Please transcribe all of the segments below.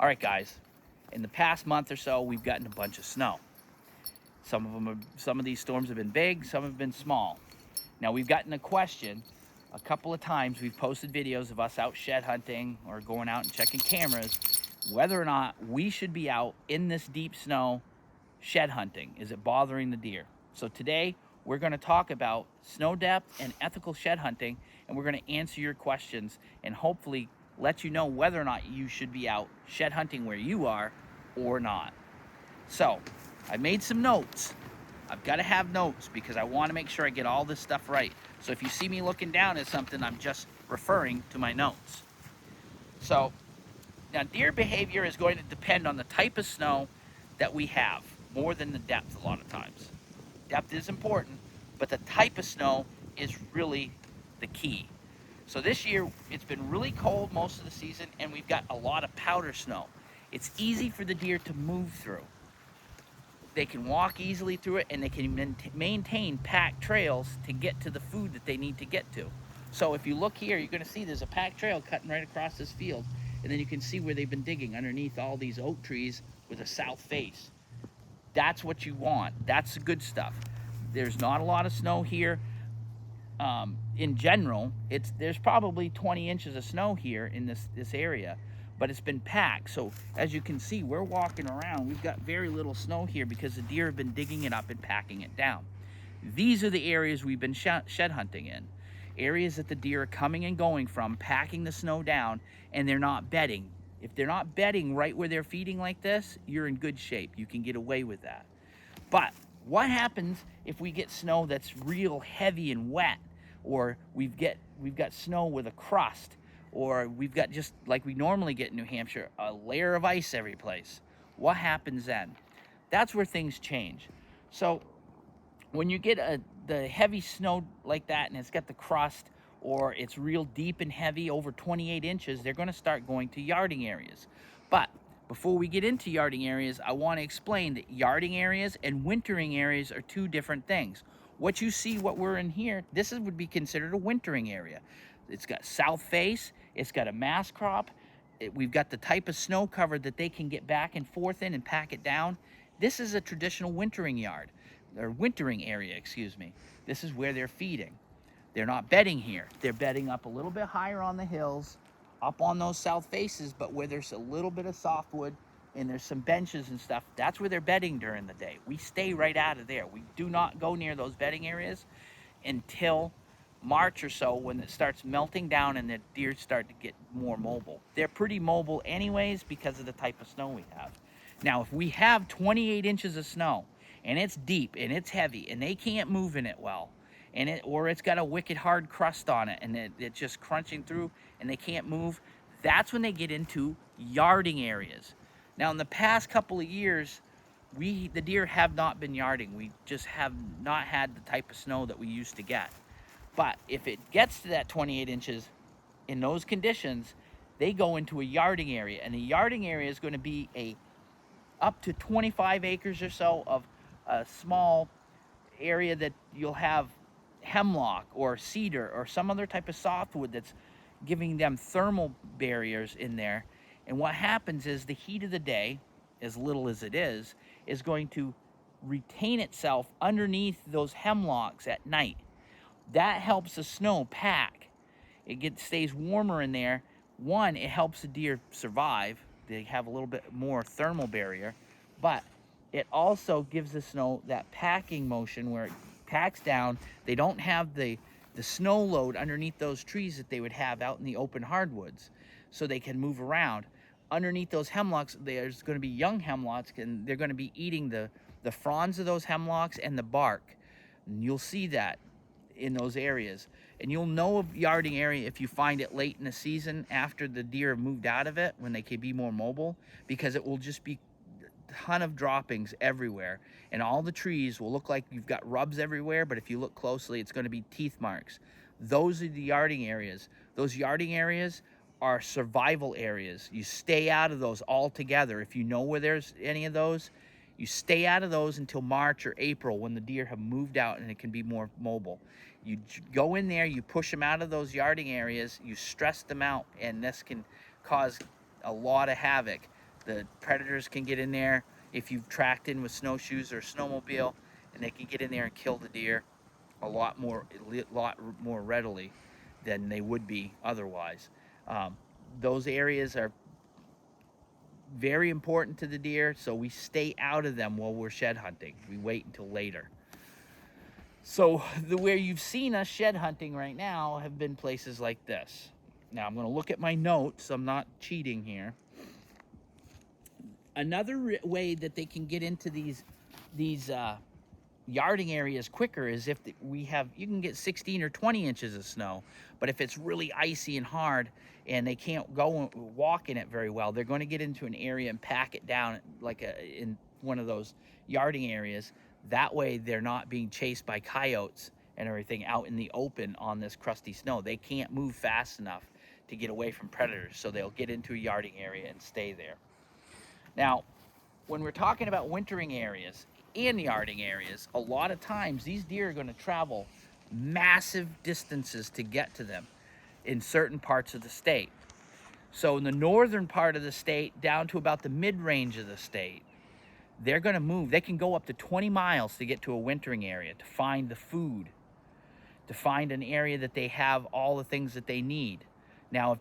All right, guys, in the past month or so, we've gotten a bunch of snow. Some of these storms have been big, some have been small. Now, we've gotten a question a couple of times. We've posted videos of us out shed hunting or going out and checking cameras, whether or not we should be out in this deep snow shed hunting. Is it bothering the deer? So today, we're going to talk about snow depth and ethical shed hunting, and we're going to answer your questions and hopefully let you know whether or not you should be out shed hunting where you are or not. So, I made some notes. I've got to have notes because I want to make sure I get all this stuff right. So if you see me looking down at something, I'm just referring to my notes. So, now deer behavior is going to depend on the type of snow that we have, more than the depth a lot of times. Depth is important, but the type of snow is really the key. So this year, it's been really cold most of the season, and we've got a lot of powder snow. It's easy for the deer to move through. They can walk easily through it, and they can maintain packed trails to get to the food that they need to get to. So if you look here, you're going to see there's a packed trail cutting right across this field, and then you can see where they've been digging underneath all these oak trees with a south face. That's what you want. That's the good stuff. There's not a lot of snow here. In general, there's probably 20 inches of snow here in this area, but it's been packed. So as you can see, we're walking around. We've got very little snow here because the deer have been digging it up and packing it down. These are the areas we've been shed hunting in. Areas that the deer are coming and going from, packing the snow down, and they're not bedding. If they're not bedding right where they're feeding like this, you're in good shape. You can get away with that. But what happens if we get snow that's real heavy and wet, or we've got snow with a crust, or we've got, just like we normally get in New Hampshire, a layer of ice every place? What happens then? That's where things change. So when you get the heavy snow like that, and it's got the crust, or it's real deep and heavy, over 28 inches, they're going to start going to yarding areas. But before we get into yarding areas, I want to explain that yarding areas and wintering areas are two different things. What you see, what we're in here, would be considered a wintering area. It's got south face, it's got a mass crop, we've got the type of snow cover that they can get back and forth in and pack it down. This is a traditional wintering yard, or wintering area, excuse me. This is where they're feeding. They're not bedding here. They're bedding up a little bit higher on the hills, up on those south faces, but where there's a little bit of softwood and there's some benches and stuff, that's where they're bedding during the day. We stay right out of there. We do not go near those bedding areas until March or so, when it starts melting down and the deer start to get more mobile. They're pretty mobile anyways because of the type of snow we have. Now, if we have 28 inches of snow and it's deep and it's heavy and they can't move in it well, or it's got a wicked hard crust on it and it's just crunching through and they can't move, that's when they get into yarding areas. Now, in the past couple of years, the deer have not been yarding. We just have not had the type of snow that we used to get. But if it gets to that 28 inches in those conditions, they go into a yarding area, and the yarding area is going to be up to 25 acres or so of a small area that you'll have hemlock or cedar or some other type of softwood that's giving them thermal barriers in there. And what happens is the heat of the day, as little as it is going to retain itself underneath those hemlocks at night. That helps the snow pack. It stays warmer in there. One, it helps the deer survive. They have a little bit more thermal barrier, but it also gives the snow that packing motion where it packs down. They don't have the snow load underneath those trees that they would have out in the open hardwoods, so they can move around. Underneath those hemlocks, there's going to be young hemlocks, and they're going to be eating the fronds of those hemlocks and the bark. And you'll see that in those areas. And you'll know a yarding area if you find it late in the season after the deer have moved out of it, when they can be more mobile, because it will just be a ton of droppings everywhere. And all the trees will look like you've got rubs everywhere, but if you look closely, it's going to be teeth marks. Those are the yarding areas. Those yarding areas are survival areas. You stay out of those altogether. If you know where there's any of those, you stay out of those until March or April, when the deer have moved out and it can be more mobile. You go in there, you push them out of those yarding areas, you stress them out, and this can cause a lot of havoc. The predators can get in there if you've tracked in with snowshoes or snowmobile, and they can get in there and kill the deer a lot more readily than they would be otherwise. Um, those areas are very important to the deer, so we stay out of them while we're shed hunting. We wait until later. So where you've seen us shed hunting right now have been places like this. Now I'm going to look at my notes. I'm not cheating here. Another way that they can get into these yarding areas quicker is if you can get 16 or 20 inches of snow, but if it's really icy and hard and they can't go and walk in it very well, they're going to get into an area and pack it down like in one of those yarding areas. That way they're not being chased by coyotes and everything out in the open on this crusty snow. They can't move fast enough to get away from predators, so they'll get into a yarding area and stay there. Now, when we're talking about wintering areas and yarding areas, a lot of times these deer are going to travel massive distances to get to them in certain parts of the state. So in the northern part of the state down to about the mid-range of the state, they're going to move. They can go up to 20 miles to get to a wintering area, to find the food, to find an area that they have all the things that they need. Now, if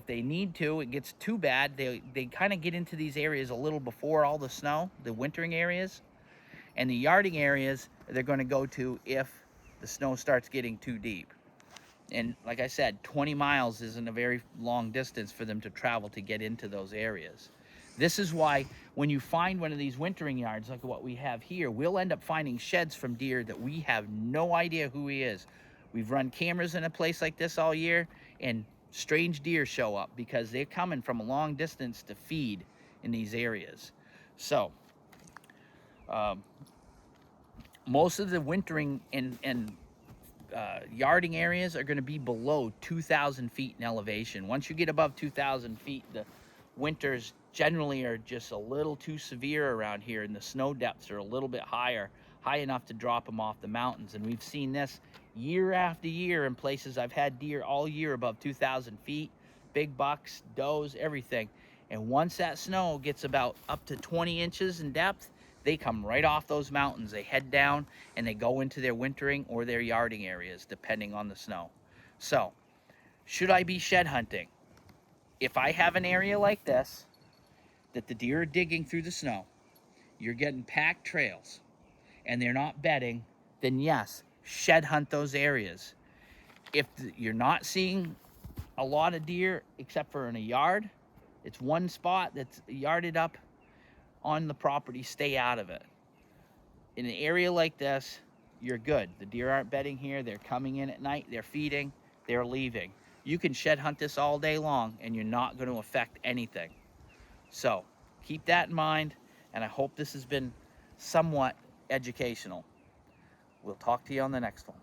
they need to, it gets too bad, they kind of get into these areas a little before all the snow, the wintering areas. And the yarding areas they're going to go to if the snow starts getting too deep. And like I said, 20 miles isn't a very long distance for them to travel to get into those areas. This is why when you find one of these wintering yards like what we have here, we'll end up finding sheds from deer that we have no idea who he is. We've run cameras in a place like this all year, and strange deer show up because they're coming from a long distance to feed in these areas. So most of the wintering and yarding areas are going to be below 2,000 feet in elevation. Once you get above 2,000 feet, the winters generally are just a little too severe around here, and the snow depths are a little bit high enough to drop them off the mountains. And we've seen this year after year in places I've had deer all year above 2,000 feet, big bucks, does, everything. And once that snow gets about up to 20 inches in depth, they come right off those mountains. They head down and they go into their wintering or their yarding areas, depending on the snow. So, should I be shed hunting? If I have an area like this, that the deer are digging through the snow, you're getting packed trails, and they're not bedding, then yes, shed hunt those areas. If you're not seeing a lot of deer except for in a yard, it's one spot that's yarded up on the property, stay out of it. In an area like this, you're good. The deer aren't bedding here, they're coming in at night, they're feeding, they're leaving. You can shed hunt this all day long and you're not going to affect anything. So keep that in mind, and I hope this has been somewhat educational. We'll talk to you on the next one.